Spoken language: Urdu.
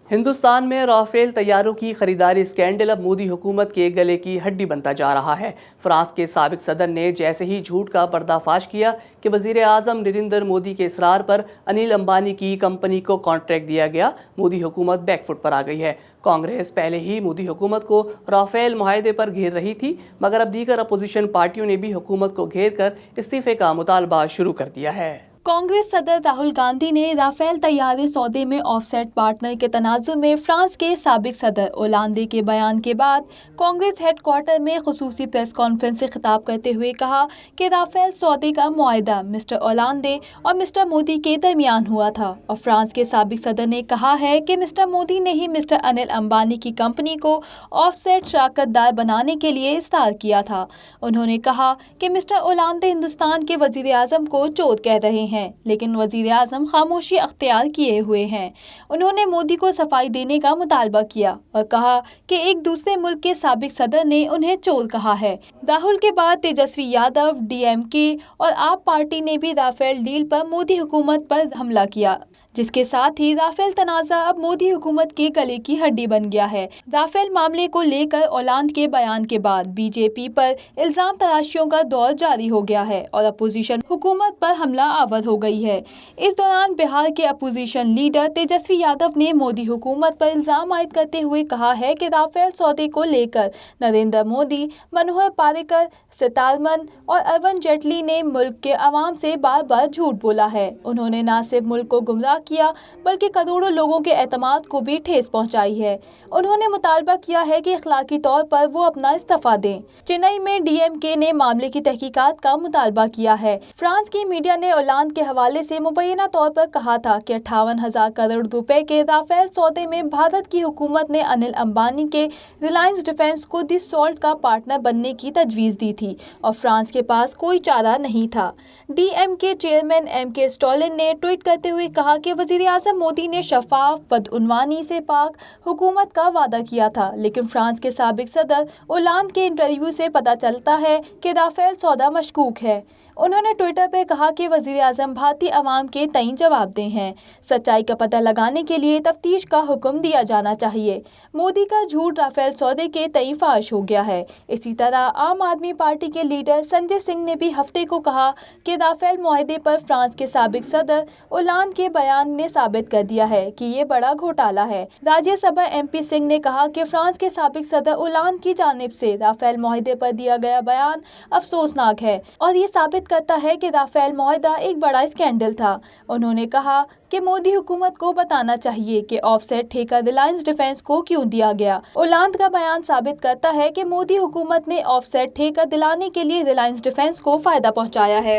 ہندوستان میں رافیل طیاروں کی خریداری اسکینڈل اب مودی حکومت کے گلے کی ہڈی بنتا جا رہا ہے۔ فرانس کے سابق صدر نے جیسے ہی جھوٹ کا پردہ فاش کیا کہ وزیر اعظم نریندر مودی کے اصرار پر انل امبانی کی کمپنی کو کانٹریکٹ دیا گیا، مودی حکومت بیک فٹ پر آ گئی ہے۔ کانگریس پہلے ہی مودی حکومت کو رافیل معاہدے پر گھیر رہی تھی، مگر اب دیگر اپوزیشن پارٹیوں نے بھی حکومت کو گھیر کر استعفے کا مطالبہ شروع کر دیا ہے۔ کانگریس صدر راہل گاندھی نے رافیل طیارے سودے میں آف سیٹ پارٹنر کے تنازع میں فرانس کے سابق صدر اولاندے کے بیان کے بعد کانگریس ہیڈ کوارٹر میں خصوصی پریس کانفرنس سے خطاب کرتے ہوئے کہا کہ رافیل سودے کا معاہدہ مسٹر اولاندے اور مسٹر مودی کے درمیان ہوا تھا، اور فرانس کے سابق صدر نے کہا ہے کہ مسٹر مودی نے ہی مسٹر انل امبانی کی کمپنی کو آف سیٹ شراکت دار بنانے کے لیے اصرار کیا تھا۔ انہوں نے کہا کہ مسٹر اولاندے ہندوستان کے وزیر اعظم کو چور کہہ رہے ہیں، لیکن وزیر اعظم خاموشی اختیار کیے ہوئے ہیں۔ انہوں نے مودی کو صفائی دینے کا مطالبہ کیا اور کہا کہ ایک دوسرے ملک کے سابق صدر نے انہیں چور کہا ہے۔ راہل کے بعد تیجسوی یادو، ڈی ایم کے اور آپ پارٹی نے بھی رافیل ڈیل پر مودی حکومت پر حملہ کیا، جس کے ساتھ ہی رافیل تنازع اب مودی حکومت کے گلے کی ہڈی بن گیا ہے۔ رافیل معاملے کو لے کر اولانڈ کے بیان کے بعد بی جے پی پر الزام تراشیوں کا دور جاری ہو گیا ہے اور اپوزیشن حکومت پر حملہ آور ہو گئی ہے۔ اس دوران بہار کے اپوزیشن لیڈر تیجسوی یادو نے مودی حکومت پر الزام عائد کرتے ہوئے کہا ہے کہ رافیل سودے کو لے کر نریندر مودی، منوہر پاریکر، سیتارمن اور ارون جیٹلی نے ملک کے عوام سے بار بار جھوٹ بولا ہے۔ انہوں نے نہ صرف ملک کو گمراہ کیا بلکہ کروڑوں لوگوں کے اعتماد کو بھی ٹھیس پہنچائی ہے۔ انہوں نے مطالبہ کیا ہے کہ اخلاقی طور پر وہ اپنا استعفیٰ دیں۔ چنئی میں ڈی ایم کے نے معاملے کی تحقیقات کا مطالبہ کیا ہے۔ فرانس کی میڈیا نے اولانڈ کے حوالے سے مبینہ طور پر کہا تھا کہ 58,000 کروڑ روپے کے رافیل سودے میں بھارت کی حکومت نے انل امبانی کے ریلائنس ڈیفنس کو دی سالٹ کا پارٹنر بننے کی تجویز دی تھی اور فرانس کے پاس کوئی چارہ نہیں تھا۔ ڈی ایم کے چیئرمین ایم کے اسٹالن نے ٹویٹ کرتے ہوئے کہا کہ وزیر اعظم مودی نے شفاف، بدعنوانی سے پاک حکومت کا وعدہ کیا تھا، لیکن فرانس کے سابق صدر اولانڈ کے انٹرویو سے پتہ چلتا ہے کہ رافیل سودا مشکوک ہے۔ انہوں نے ٹویٹر پر کہا کہ وزیر اعظم بھارتی عوام کے تئیں جواب دہ ہیں۔ سچائی کا پتہ لگانے کے لیے تفتیش کا حکم دیا جانا چاہیے۔ مودی کا جھوٹ رافیل سودے کے تئیں فاش ہو گیا ہے۔ اسی طرح عام آدمی پارٹی کے لیڈر سنجے سنگھ نے بھی ہفتے کو کہا کہ رافیل معاہدے پر فرانس کے سابق صدر اولانڈ کے بیان نے ثابت کر دیا ہے کہ یہ بڑا گھوٹالہ ہے۔ راجیہ سبھا ایم پی سنگھ نے کہا کہ فرانس کے سابق صدر اولانڈ کی جانب سے رافیل معاہدے پر دیا گیا بیان افسوسناک ہے اور یہ ثابت کرتا ہے کہ رافیل معاہدہ ایک بڑا اسکینڈل تھا۔ انہوں نے کہا کہ مودی حکومت کو بتانا چاہیے کہ آف سیٹ ٹھیکہ ریلائنس ڈیفنس کو کیوں دیا گیا۔ اولانڈ کا بیان ثابت کرتا ہے کہ مودی حکومت نے آف سیٹ ٹھیکہ دلانے کے لیے ریلائنس ڈیفنس کو فائدہ پہنچایا ہے۔